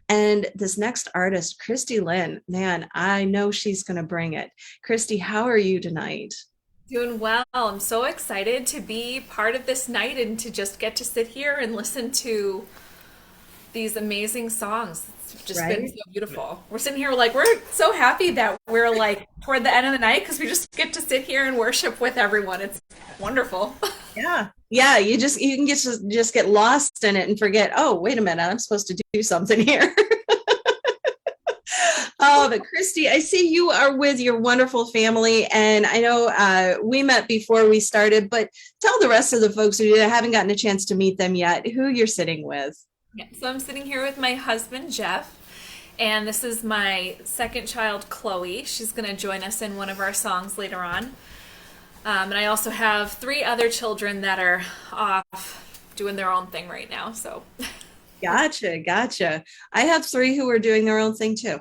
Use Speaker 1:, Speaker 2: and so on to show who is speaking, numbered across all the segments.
Speaker 1: And this next artist, Lynn, man, I know she's going to bring it. Krysti, how are you tonight?
Speaker 2: Doing well. I'm so excited to be part of this night and to just get to sit here and listen to these amazing songs. It's just been
Speaker 1: Right?
Speaker 2: so beautiful. We're sitting here like we're so happy that we're like toward the end of the night because we just get to sit here and worship with everyone. It's wonderful.
Speaker 1: Yeah. Yeah, you can just get lost in it and forget, oh, wait a minute, I'm supposed to do something here. Oh, but Krysti, I see you are with your wonderful family, and I know we met before we started, but tell the rest of the folks who haven't gotten a chance to meet them yet who you're sitting with.
Speaker 2: Yeah, so I'm sitting here with my husband Jeff, and this is my second child Chloe. She's going to join us in one of our songs later on. And I also have three other children that are off doing their own thing right now. So
Speaker 1: Gotcha, gotcha. I have three who are doing their own thing too.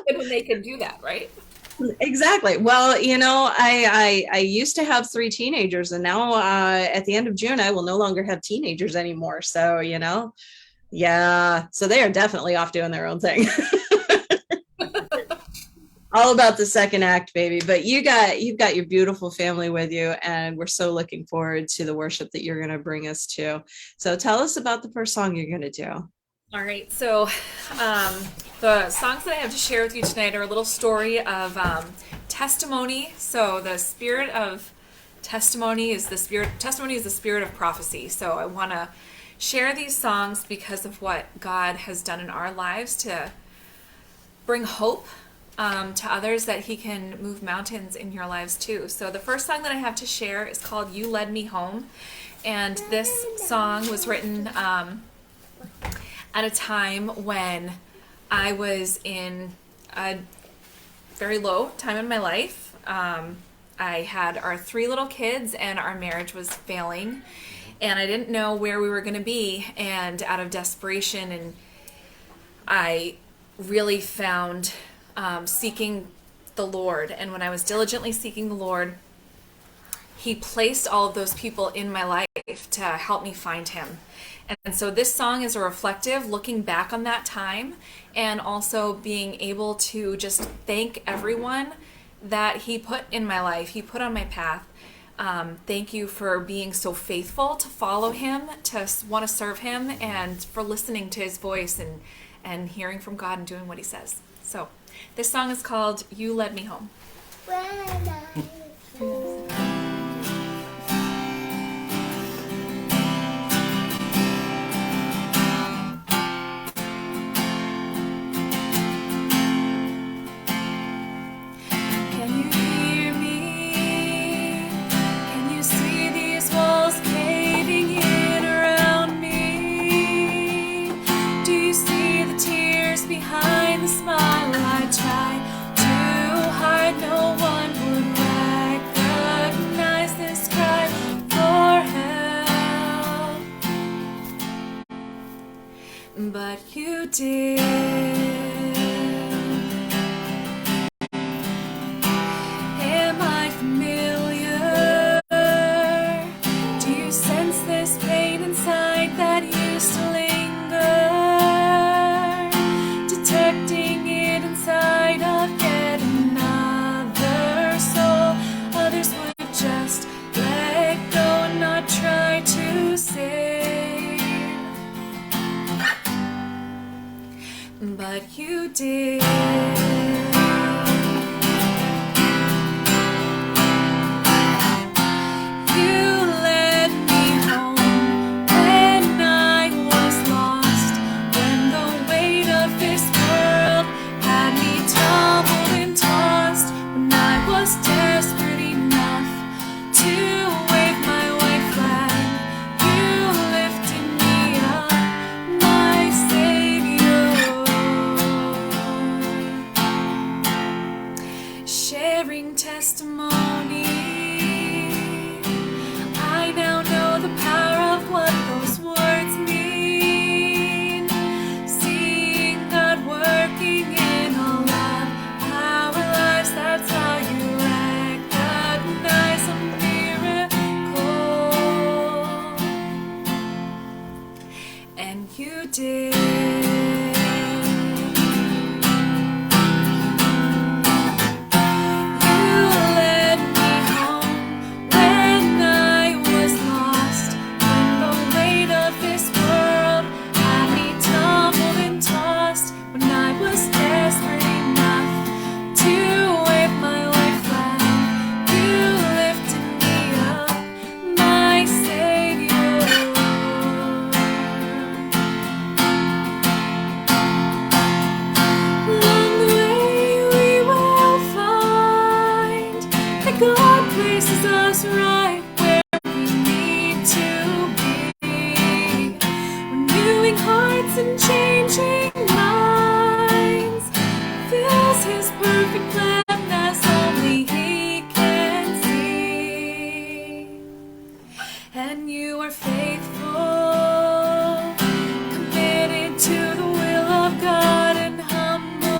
Speaker 2: good when they can do that, right?
Speaker 1: Exactly. Well, I used to have three teenagers, and now at the end of June, I will no longer have teenagers anymore. So, yeah. So they are definitely off doing their own thing. All about the second act, baby. But you've got your beautiful family with you, and we're so looking forward to the worship that you're going to bring us to. So tell us about the first song you're going to do.
Speaker 2: All right. So um, the songs that I have to share with you tonight are a little story of testimony. So the spirit of testimony is the spirit of prophecy. So I want to share these songs because of what God has done in our lives to bring hope to others, that he can move mountains in your lives too. So the first song that I have to share is called You Led Me Home. And this song was written at a time when I was in a very low time in my life. I had our three little kids and our marriage was failing. And I didn't know where we were going to be. And out of desperation, and I really found seeking the Lord. And when I was diligently seeking the Lord, he placed all of those people in my life to help me find him. And so this song is a reflective looking back on that time, and also being able to just thank everyone that he put in my life, he put on my path. Thank you for being so faithful to follow him, to want to serve him, and for listening to his voice and hearing from God and doing what he says. So this song is called You Led Me Home. Can you hear me? Can you see these walls caving in around me? Do you see the tears behind the smile I try to hide? No one would recognize this cry for help, but you did. Am I familiar? Do you sense this pain inside that used to linger? Detecting it inside of yet another soul. Others would just let go and not try to save, but you did. You led me home when I was lost, when the weight of this world had me tumbled and tossed, when I was desperate enough to wave my white flag. You lifted me up, my Savior. did. You led me home when I was lost, when the weight of this world had me tumbled and tossed, when I was desperate enough to wave my white flag. You lifted me up, my Savior. Along the way we will find that God places us right where we need to be, renewing hearts and changing minds, fills His perfect plan as only He can see. And you are faithful, committed to the will of God, and humble,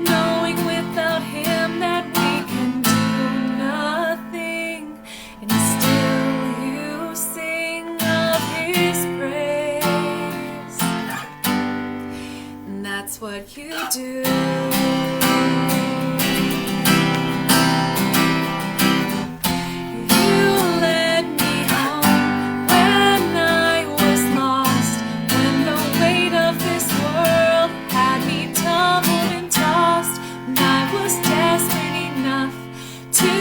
Speaker 2: knowing without Him that we can do nothing, and still you sing of His praise. And that's what you do. You led me home when I was lost, when the weight of this world had me tumbled and tossed, when I was desperate enough to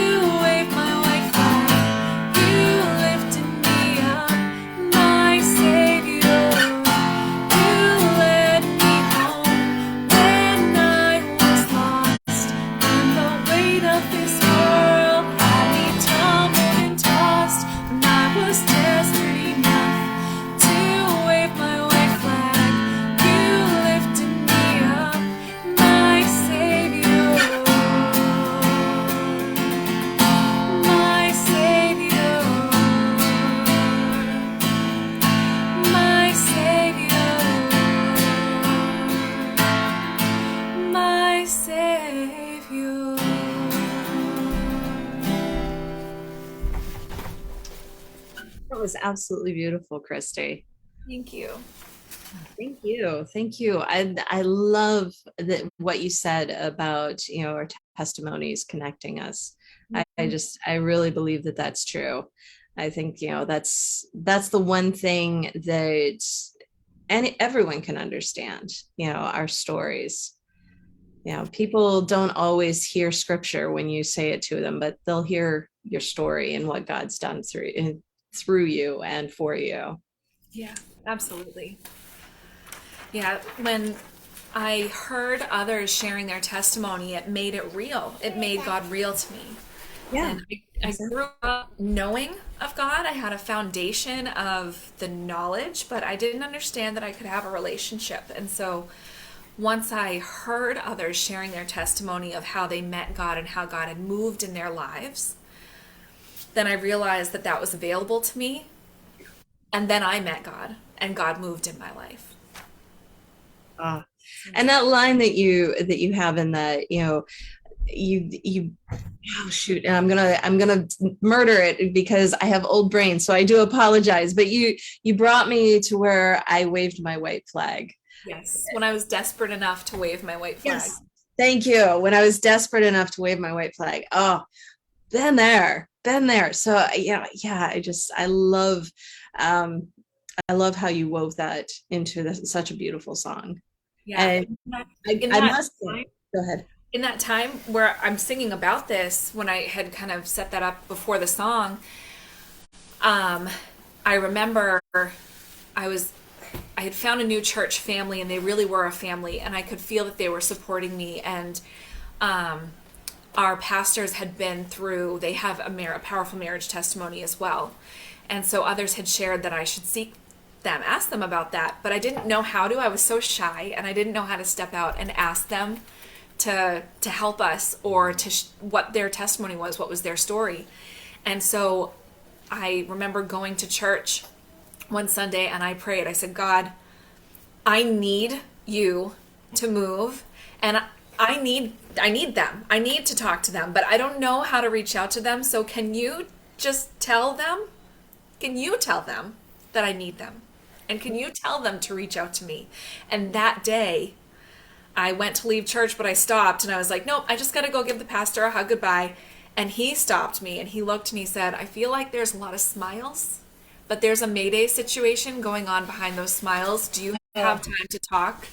Speaker 2: wave my white flag. You lifted me up, my Savior. You led me home when I was lost, when the weight of this world had me tumbled and tossed, when I was desperate enough to wave my white flag. You lifted me up, my Savior. My Savior. My Savior. My Savior.
Speaker 1: That was absolutely beautiful, Krysti.
Speaker 2: Thank you.
Speaker 1: Thank you. Thank you. I love that what you said about, our testimonies connecting us. I really believe that that's true. I think, that's the one thing that everyone can understand, our stories. People don't always hear scripture when you say it to them, but they'll hear your story and what God's done through you and for you.
Speaker 2: Yeah, absolutely. Yeah, when I heard others sharing their testimony, it made it real. It made God real to me.
Speaker 1: Yeah.
Speaker 2: And I grew up knowing of God. I had a foundation of the knowledge, but I didn't understand that I could have a relationship. And so once I heard others sharing their testimony of how they met God and how God had moved in their lives, then I realized that that was available to me. And then I met God, and God moved in my life.
Speaker 1: Ah. And that line that you have in that, you oh shoot, and I'm gonna murder it because I have old brain, so I do apologize, but you brought me to where I waved my white flag.
Speaker 2: Yes, when I was desperate enough to wave my white flag.
Speaker 1: Yes, thank you. When I was desperate enough to wave my white flag. Oh, been there. So yeah, I love how you wove that into such a beautiful song.
Speaker 2: Yeah.
Speaker 1: And
Speaker 2: In
Speaker 1: I
Speaker 2: that
Speaker 1: must
Speaker 2: time,
Speaker 1: say, go ahead.
Speaker 2: in that time where I'm singing about this, when I had kind of set that up before the song, I remember I had found a new church family, and they really were a family, and I could feel that they were supporting me. And our pastors had been through, they have a powerful marriage testimony as well. And so others had shared that I should seek them, ask them about that. But I didn't know how to. I was so shy, and I didn't know how to step out and ask them to help us, or what their testimony was, what was their story. And so I remember going to church one Sunday, and I prayed. I said, God, I need you to move, and I need them. I need to talk to them, but I don't know how to reach out to them. So can you just tell them? Can you tell them that I need them? And can you tell them to reach out to me? And that day, I went to leave church, but I stopped and I was like, nope, I just got to go give the pastor a hug goodbye. And he stopped me and he looked and he said, I feel like there's a lot of smiles, but there's a Mayday situation going on behind those smiles. Do you have time to talk?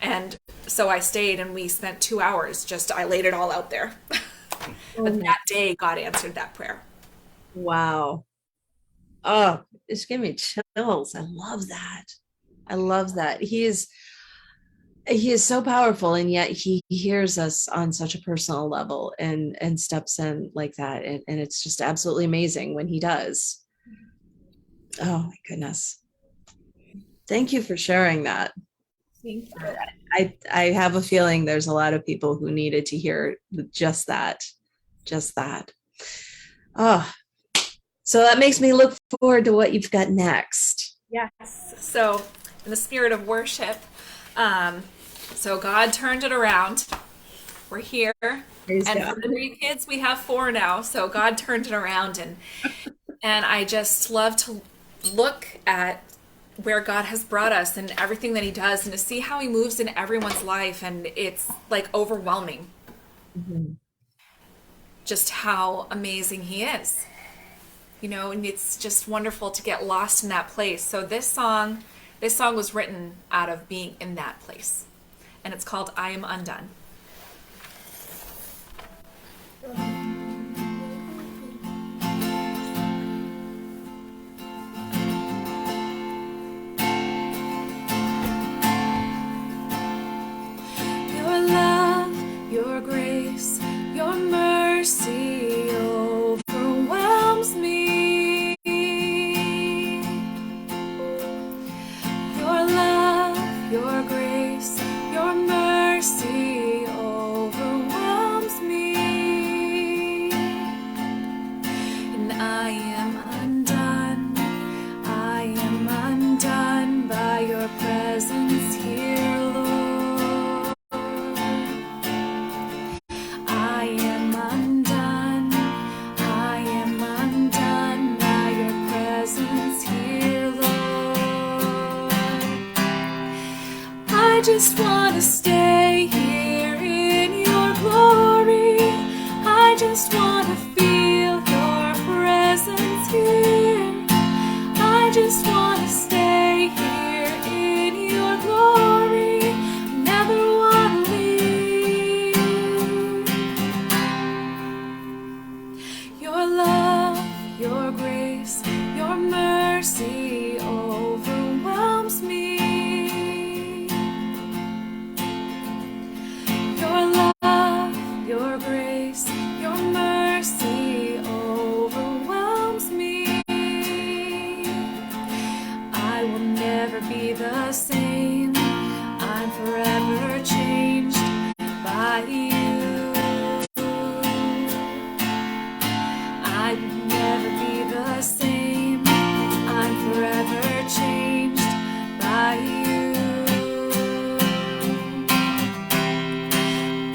Speaker 2: And so I stayed and we spent 2 hours I laid it all out there. But that day, God answered that prayer.
Speaker 1: Wow. Oh, it's giving me chills. I love that. I love that. He is so powerful, and yet he hears us on such a personal level and steps in like that. And it's just absolutely amazing when he does. Oh my goodness. Thank you for sharing that.
Speaker 2: Thank you.
Speaker 1: I have a feeling there's a lot of people who needed to hear just that. Just that. Oh, so that makes me look forward to what you've got next.
Speaker 2: Yes. So, in the spirit of worship, so God turned it around. We're here.
Speaker 1: Praise
Speaker 2: And
Speaker 1: God.
Speaker 2: for 3 kids, we have 4 now. So God turned it around, and I just love to look at where God has brought us and everything that he does and to see how he moves in everyone's life, and it's like overwhelming.
Speaker 1: Mhm.
Speaker 2: Just how amazing he is. And it's just wonderful to get lost in that place. So this song was written out of being in that place. And it's called I Am Undone. Your love, your grace, your mercy overwhelms me. Your love, your grace, your mercy overwhelms me. And I am undone. I am undone by your presence here, Lord. I am undone. I am undone by your presence here, Lord. I just want to stay here in your glory. I just want to feel your presence here. I just want to stay here in your glory. Never want to leave. Your love, your grace, your mercy overwhelms me. Your love, your grace, your mercy overwhelms me. I will never be the same. I'm forever changed by you. I will never be the same. I'm forever changed by you.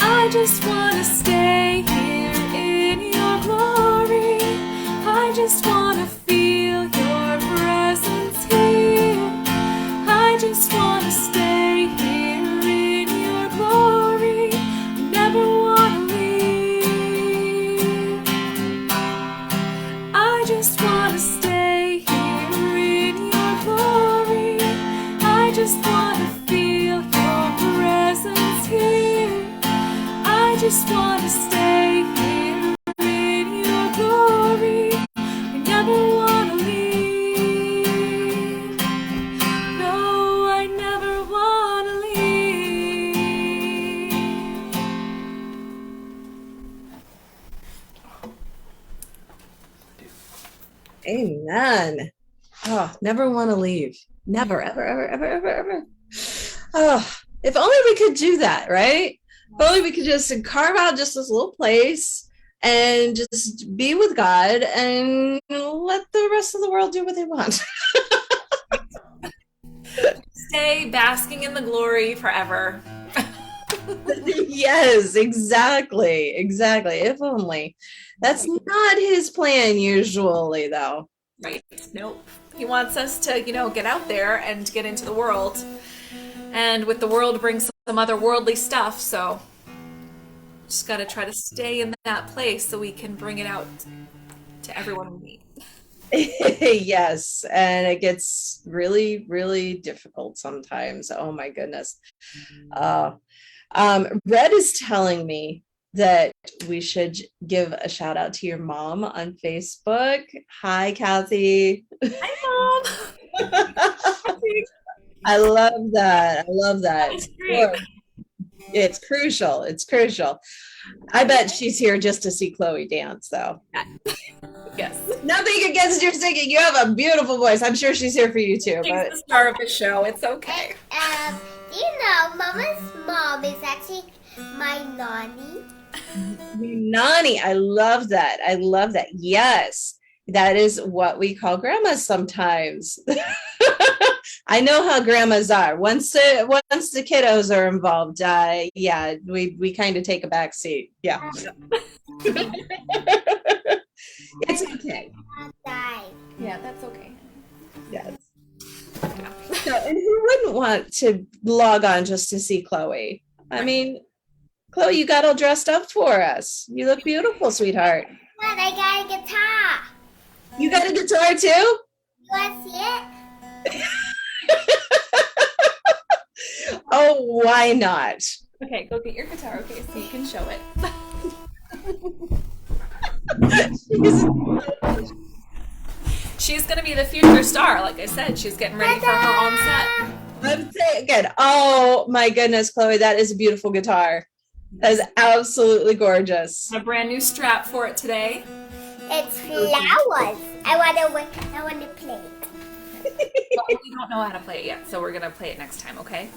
Speaker 2: I just want to stay here in your glory. I just want to feel your presence here. I just want to stay here in your glory. Never want to leave. I just want to stay here in your glory. I just want to feel your presence here. I just want to stay here in your glory. I never want to leave. No, I never want to leave.
Speaker 1: Amen. Oh, never want to leave. Never, ever, ever, ever, ever, ever. Oh, if only we could do that, right? If only we could just carve out just this little place and just be with God and let the rest of the world do what they want.
Speaker 2: Stay basking in the glory forever.
Speaker 1: Yes, exactly. Exactly. If only. That's not his plan usually, though.
Speaker 2: Right. Nope. He wants us to, get out there and get into the world. And with the world brings some other worldly stuff, so just got to try to stay in that place so we can bring it out to everyone we meet.
Speaker 1: Yes, and it gets really, really difficult sometimes. Oh my goodness. Red is telling me that we should give a shout out to your mom on Facebook. Hi, Kathy.
Speaker 2: Hi, Mom.
Speaker 1: I love that. I love that.
Speaker 2: That's great.
Speaker 1: It's crucial. It's crucial. I bet she's here just to see Chloe dance, though.
Speaker 2: Yes.
Speaker 1: Nothing against your singing. You have a beautiful voice. I'm sure she's here for you too.
Speaker 2: She's
Speaker 1: but
Speaker 2: the star of the show. It's okay.
Speaker 3: Do you know Mama's mom is actually my nanny?
Speaker 1: Nani, I love that. I love that. Yes, that is what we call grandmas sometimes. I know how grandmas are. Once the kiddos are involved, yeah, we kind of take a back seat. Yeah. It's okay.
Speaker 2: Yeah, that's okay.
Speaker 1: Yes. So, and who wouldn't want to log on just to see Chloe? I mean, Chloe, you got all dressed up for us. You look beautiful, sweetheart.
Speaker 3: But I got a guitar.
Speaker 1: You got a guitar too?
Speaker 3: You want to see it?
Speaker 1: Oh, why not?
Speaker 2: Okay, go get your guitar, okay, so you can show it. She's going to be the future star. Like I said, she's getting ready for her own set.
Speaker 1: I'm saying again. Oh my goodness, Chloe, that is a beautiful guitar. That is absolutely gorgeous.
Speaker 2: A brand new strap for it today.
Speaker 3: It's flowers. I want to play it.
Speaker 2: But we don't know how to play it yet, so we're going to play it next time, okay?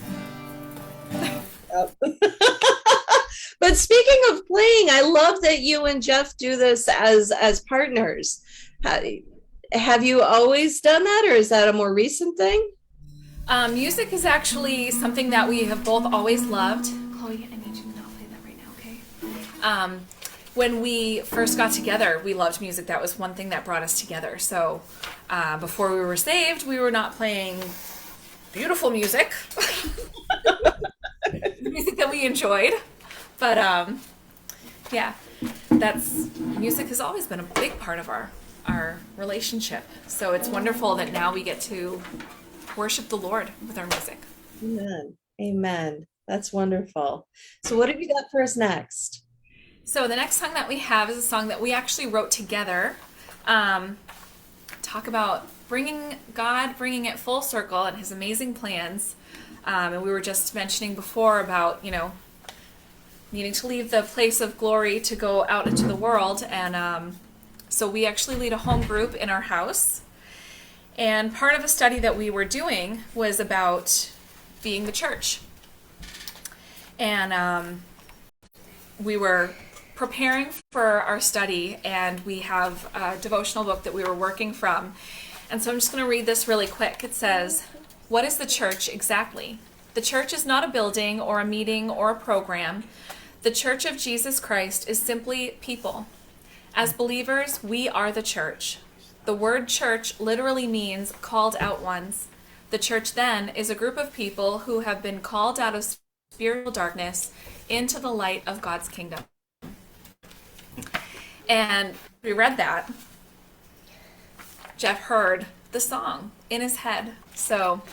Speaker 1: But speaking of playing, I love that you and Jeff do this as partners. Have you always done that, or is that a more recent thing?
Speaker 2: Music is actually something that we have both always loved. Chloe, I need you to not play that right now, okay? When we first got together, we loved music. That was one thing that brought us together. So before we were saved, we were not playing beautiful music, music that we enjoyed. But yeah, music has always been a big part of our relationship. So it's wonderful that now we get to worship the Lord with our music.
Speaker 1: Amen. Amen. That's wonderful. So what have you got for us next?
Speaker 2: So the next song that we have is a song that we actually wrote together. Talk about bringing it full circle and his amazing plans. And we were just mentioning before about, needing to leave the place of glory to go out into the world. And so we actually lead a home group in our house. And part of a study that we were doing was about being the church. And we were preparing for our study, and we have a devotional book that we were working from. And so I'm just going to read this really quick. It says, "What is the church exactly? The church is not a building or a meeting or a program. The Church of Jesus Christ is simply people. As believers, we are the church. The word church literally means called out ones. The church then is a group of people who have been called out of spiritual darkness into the light of God's kingdom." And we read that. Jeff heard the song in his head. So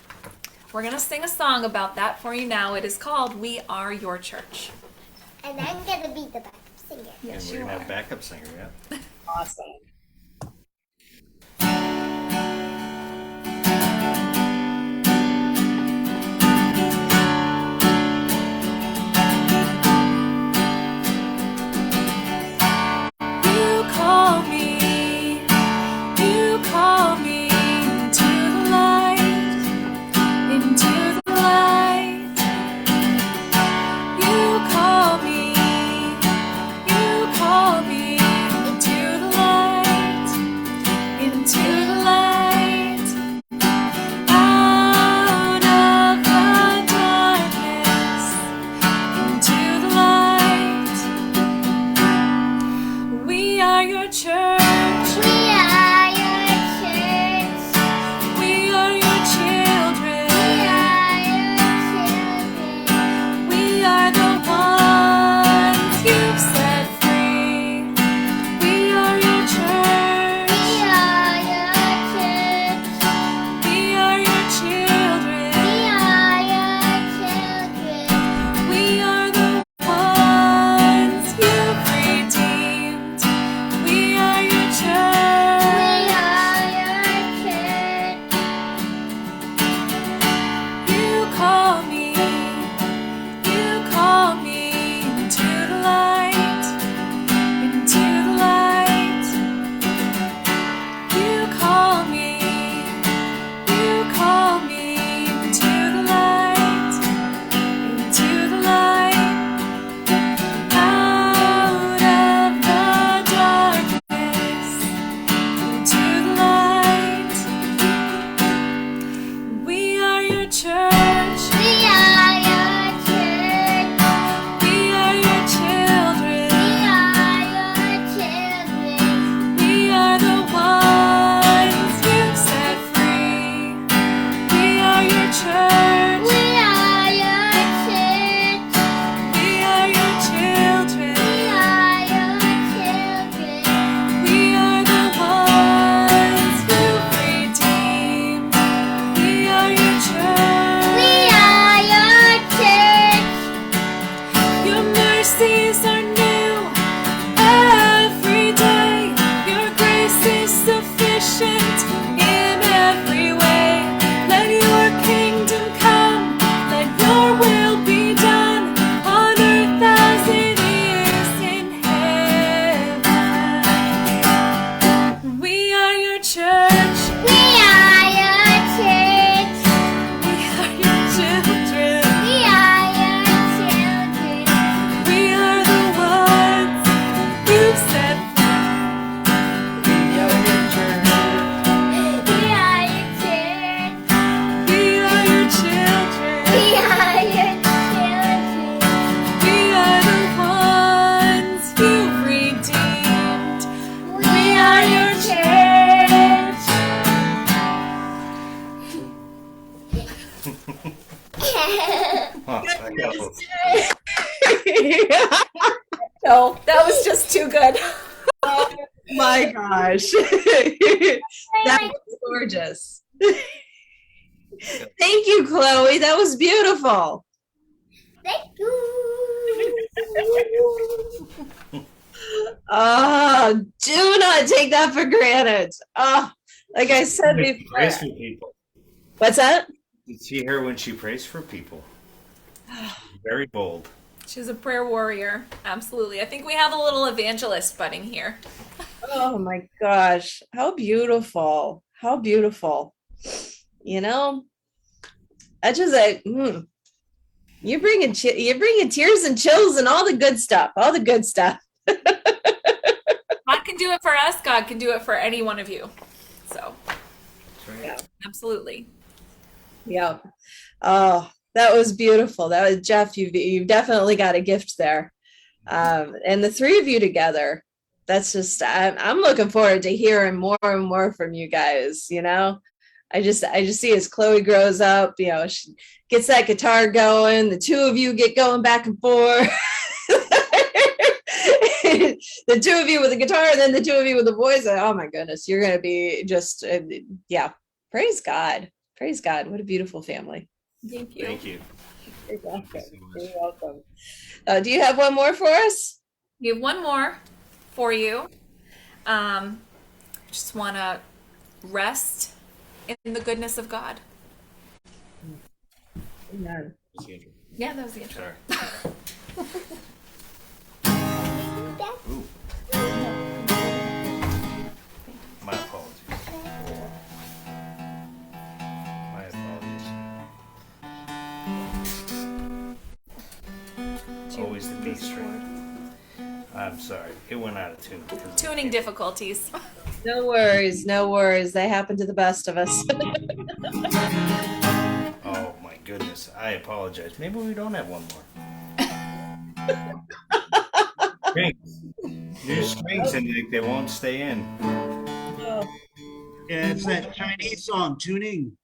Speaker 2: we're going to sing a song about that for you now. It is called "We Are Your Church."
Speaker 3: And I'm going to be the backup singer.
Speaker 2: Yes,
Speaker 4: and we're going to have backup singer, yeah.
Speaker 1: Awesome.
Speaker 2: You call me into the light.
Speaker 4: Oh, I got both.
Speaker 2: No, that was just too good.
Speaker 1: Oh my gosh. That was gorgeous. Thank you, Chloe. That was beautiful.
Speaker 3: Thank you.
Speaker 1: Oh, do not take that for granted. Oh, like I said
Speaker 4: She
Speaker 1: before.
Speaker 4: prays for people.
Speaker 1: What's that?
Speaker 4: You see her when she prays for people. Very bold.
Speaker 2: She's a prayer warrior. Absolutely. I think we have a little evangelist budding here.
Speaker 1: Oh my gosh. How beautiful. How beautiful. You know, I just like, you're bringing tears and chills and all the good stuff. All the good stuff.
Speaker 2: God can do it for us. God can do it for any one of you. So,
Speaker 4: That's right.
Speaker 1: Yeah.
Speaker 2: absolutely.
Speaker 1: Yeah. Oh, that was beautiful. That was Jeff. You've definitely got a gift there. And the three of you together, that's just I'm looking forward to hearing more and more from you guys. You know, I just see as Chloe grows up, you know, she gets that guitar going. The two of you get going back and forth. The two of you with the guitar, and then the two of you with the voice. Oh my goodness, you're gonna be just yeah. Praise God. Praise God. What a beautiful family.
Speaker 2: Thank you.
Speaker 4: Thank you.
Speaker 1: You're welcome.
Speaker 4: Thank you so much.
Speaker 1: You're welcome. Do you have one more for us?
Speaker 2: We have one more for you. Just want to rest in the goodness of God.
Speaker 1: Amen.
Speaker 2: Yeah, that was the intro.
Speaker 4: Sorry. Ooh. My apologies. My apologies. Always the B string. I'm sorry. It went out of tune.
Speaker 2: Tuning difficulties.
Speaker 1: No worries. No worries. They happen to the best of us.
Speaker 4: Oh my goodness. I apologize. Maybe we don't have one more. Strings. New strings and they won't stay in.
Speaker 1: Oh,
Speaker 5: Yeah, it's that Chinese song, tuning.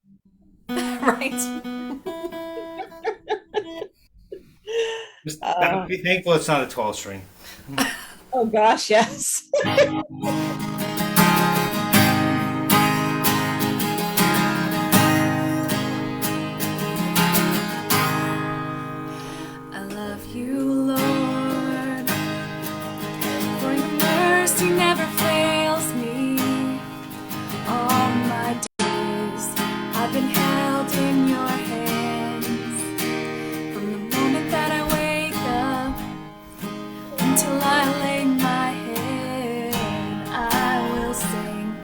Speaker 2: Right.
Speaker 4: Just be thankful it's not a 12 string.
Speaker 1: oh gosh, yes.
Speaker 2: I love you, Lord, for your mercy never fails me. All my days I've been held in your hands. From the moment that I wake up until I lay my head, I will sing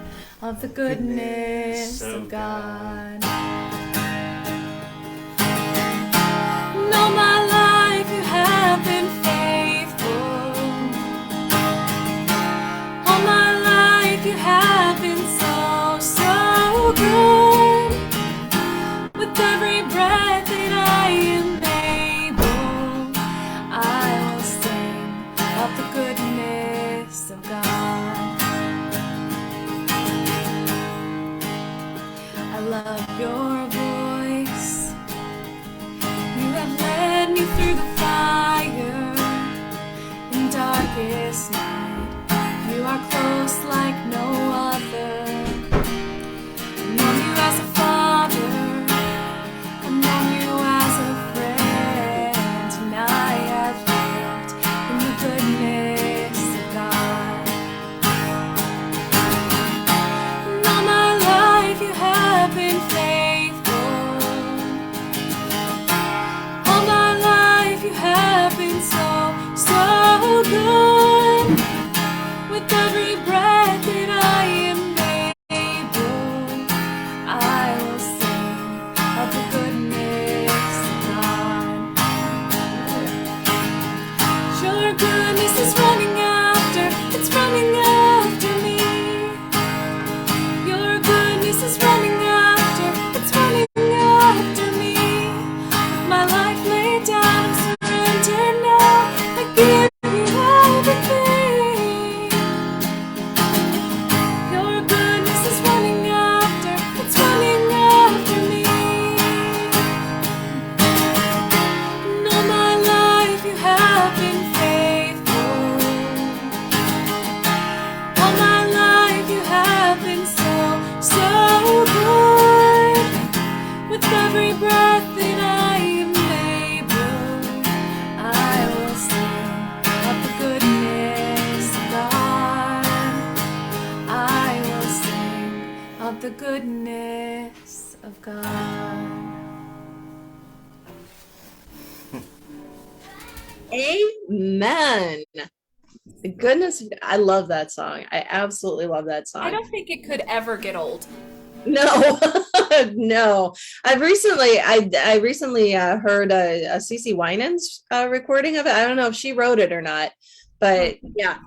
Speaker 2: of the goodness of God. All my life you have been faithful. All my life you have been so, so good. With every breath that I am able, I will sing of the goodness of God. I love your
Speaker 1: Amen. Goodness, I love that song. I absolutely love that
Speaker 2: I
Speaker 1: song.
Speaker 2: don't think it could ever get old.
Speaker 1: No, no. I recently heard a CC Winans recording of it. I don't know if she wrote it or not, but yeah,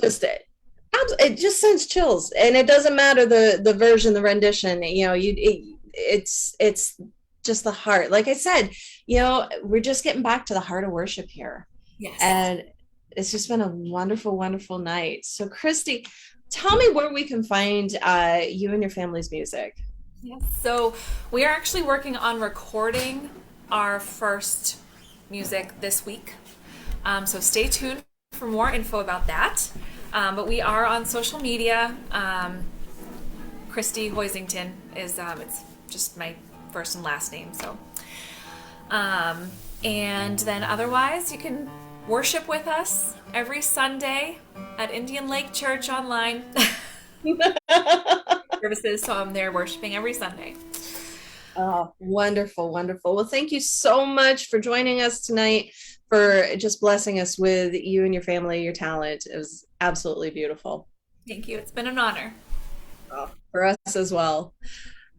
Speaker 1: just it just sends chills, and it doesn't matter the version, the rendition. You know, it's just the heart. Like I said, you know, we're just getting back to the heart of worship here,
Speaker 2: Yes.
Speaker 1: and it's just been a wonderful, wonderful night. So, Krysti, tell me where we can find you and your family's music.
Speaker 2: Yes. So we are actually working on recording our first music this week. So stay tuned for more info about that. But we are on social media. Krysti Hoisington is it's just my first and last name. So and then otherwise you can worship with us every Sunday at Indian Lake Church online. Services, so I'm there worshiping every Sunday.
Speaker 1: Oh, wonderful, wonderful. Well, thank you so much for joining us tonight, for just blessing us with you and your family, your talent. It was absolutely beautiful.
Speaker 2: Thank you. It's been an honor.
Speaker 1: For us as well.